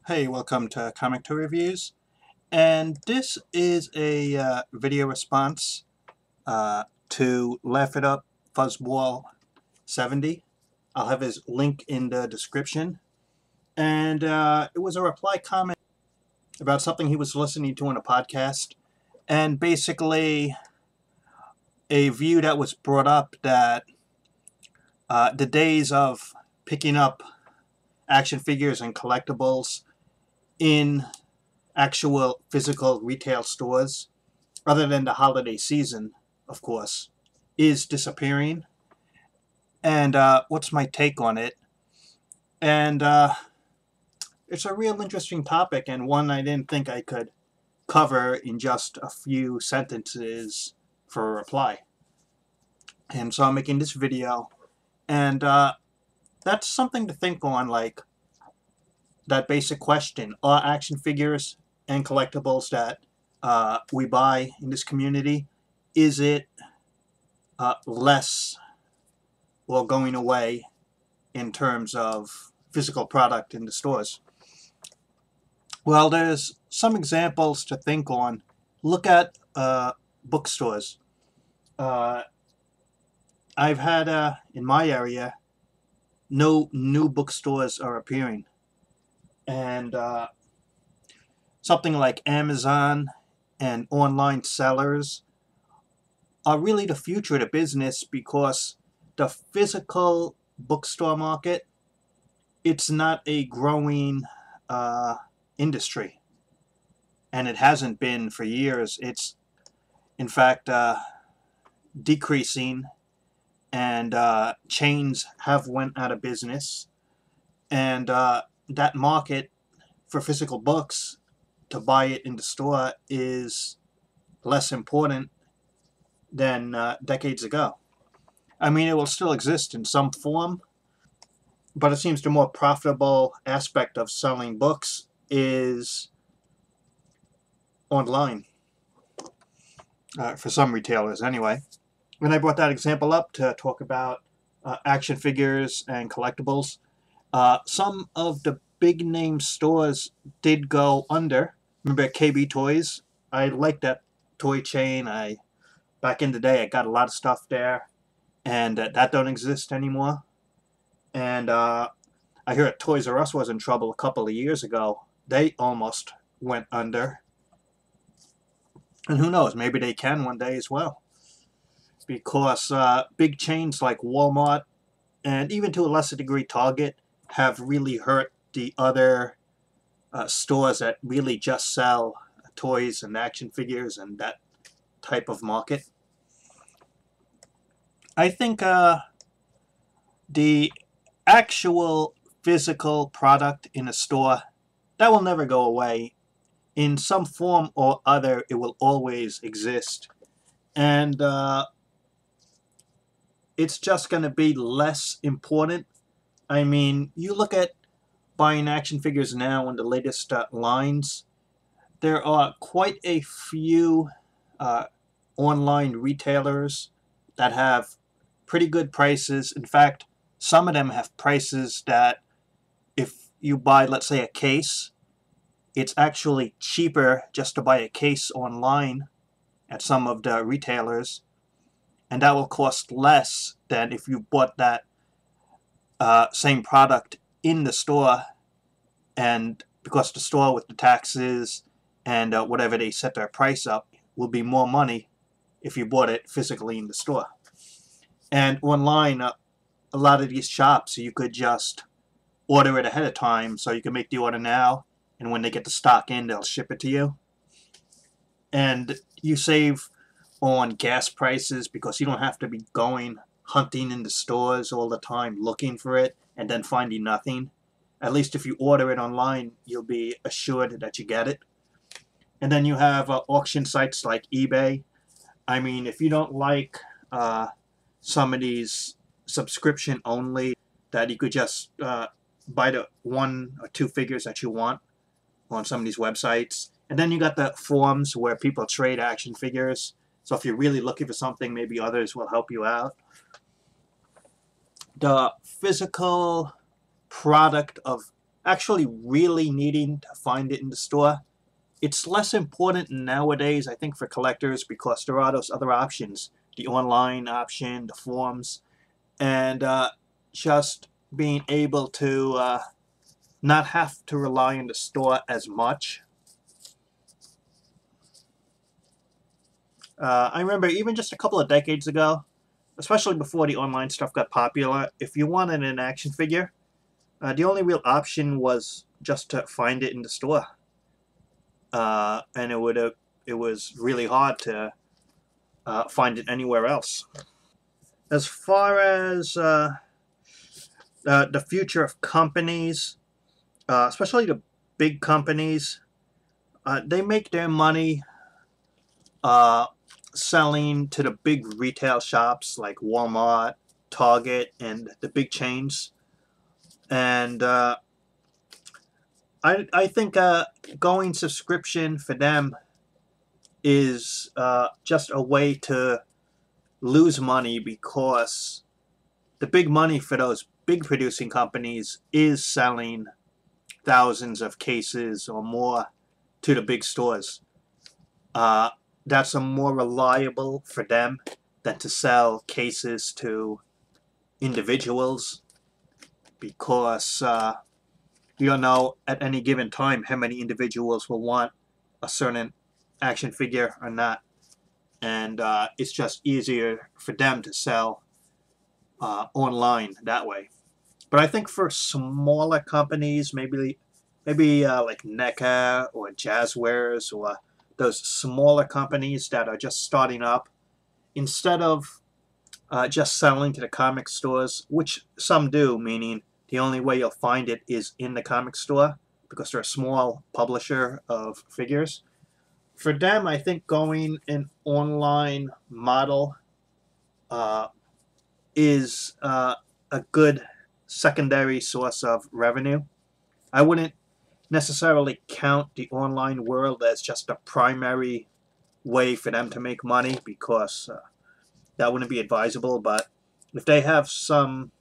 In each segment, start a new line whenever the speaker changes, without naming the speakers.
Hey, welcome to Comic Toy Reviews, and this is a video response to LaughItupFuzzball70. I'll have his link in the description, and it was a reply comment about something he was listening to on a podcast, and basically a view that was brought up that the days of picking up action figures and collectibles in actual physical retail stores, other than the holiday season, of course, is disappearing. And what's my take on it? And it's a real interesting topic, and one I didn't think I could cover in just a few sentences for a reply. And so I'm making this video, and that's something to think on, like that basic question: are action figures and collectibles that we buy in this community, is it less or going away in terms of physical product in the stores? Well, there's some examples to think on. Look at bookstores. I've had, in my area, no new bookstores are appearing. And something like Amazon and online sellers are really the future of the business, because the physical bookstore market, it's not a growing industry, and it hasn't been for years. It's in fact decreasing, and chains have went out of business, and that market for physical books, to buy it in the store, is less important than decades ago. I mean, it will still exist in some form, but it seems the more profitable aspect of selling books is online, for some retailers anyway. And I brought that example up to talk about action figures and collectibles. Some of the big name stores did go under. Remember KB Toys? I liked that toy chain. Back in the day, I got a lot of stuff there, and that don't exist anymore. And I hear Toys R Us was in trouble a couple of years ago. They almost went under. And who knows, maybe they can one day as well. Because big chains like Walmart, and even to a lesser degree Target, have really hurt the other stores that really just sell toys and action figures and that type of market. I think the actual physical product in a store, that will never go away. In some form or other, it will always exist. And it's just going to be less important. I mean, you look at buying action figures now in the latest lines, there are quite a few online retailers that have pretty good prices. In fact, some of them have prices that if you buy, let's say, a case, it's actually cheaper just to buy a case online at some of the retailers, and that will cost less than if you bought that same product in the store. And because the store, with the taxes and whatever they set their price up, will be more money if you bought it physically in the store. And online, a lot of these shops, you could just order it ahead of time, so you can make the order now, and when they get the stock in, they'll ship it to you. And you save on gas prices, because you don't have to be going hunting in the stores all the time looking for it and then finding nothing. At least if you order it online, you'll be assured that you get it. And then you have auction sites like eBay. I mean, if you don't like some of these subscription only, that you could just buy the 1 or 2 figures that you want on some of these websites. And then you got the forums where people trade action figures. So if you're really looking for something, maybe others will help you out. The physical product of actually really needing to find it in the store. It's less important nowadays, I think, for collectors because there are those other options, the online option, the forums, and just being able to not have to rely on the store as much. I remember even just a couple of decades ago, especially before the online stuff got popular, if you wanted an action figure, the only real option was just to find it in the store. And it was really hard to find it anywhere else. As far as the future of companies, especially the big companies, they make their money selling to the big retail shops like Walmart, Target, and the big chains. And I think going subscription for them is just a way to lose money because the big money for those big producing companies is selling thousands of cases or more to the big stores. That's a more reliable for them than to sell cases to individuals because you don't know at any given time how many individuals will want a certain action figure or not. And it's just easier for them to sell online that way. But I think for smaller companies, maybe like NECA or Jazzwares or those smaller companies that are just starting up, instead of just selling to the comic stores, which some do, meaning the only way you'll find it is in the comic store because they're a small publisher of figures. For them, I think going an online model is a good secondary source of revenue. I wouldn't necessarily count the online world as just a primary way for them to make money because that wouldn't be advisable. But if they have some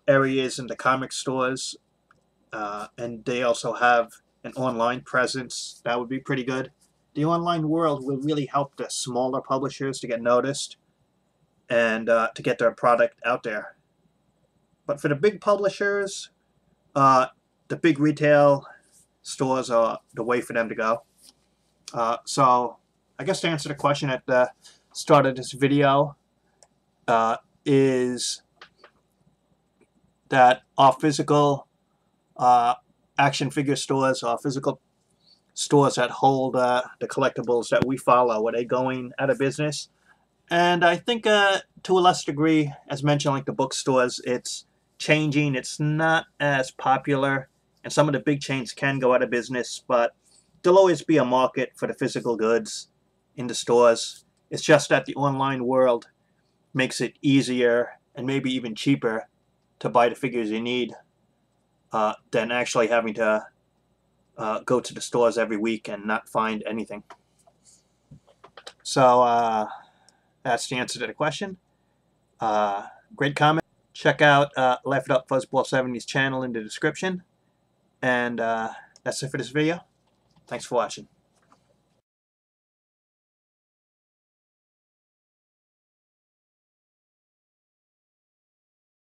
areas in the comic stores and they also have an online presence, that would be pretty good. The online world will really help the smaller publishers to get noticed and to get their product out there. But for the big publishers, the big retail stores are the way for them to go. So I guess to answer the question at the start of this video is that our physical action figure stores, our physical stores that hold the collectibles that we follow, are they going out of business? And I think to a less degree, as mentioned, like the bookstores, it's changing. It's not as popular, and some of the big chains can go out of business, but there'll always be a market for the physical goods in the stores. It's just that the online world makes it easier and maybe even cheaper to buy the figures you need than actually having to go to the stores every week and not find anything. So that's the answer to the question. Great comment. Check out LaughItupFuzzball70's channel in the description. And that's it for this video. Thanks for watching.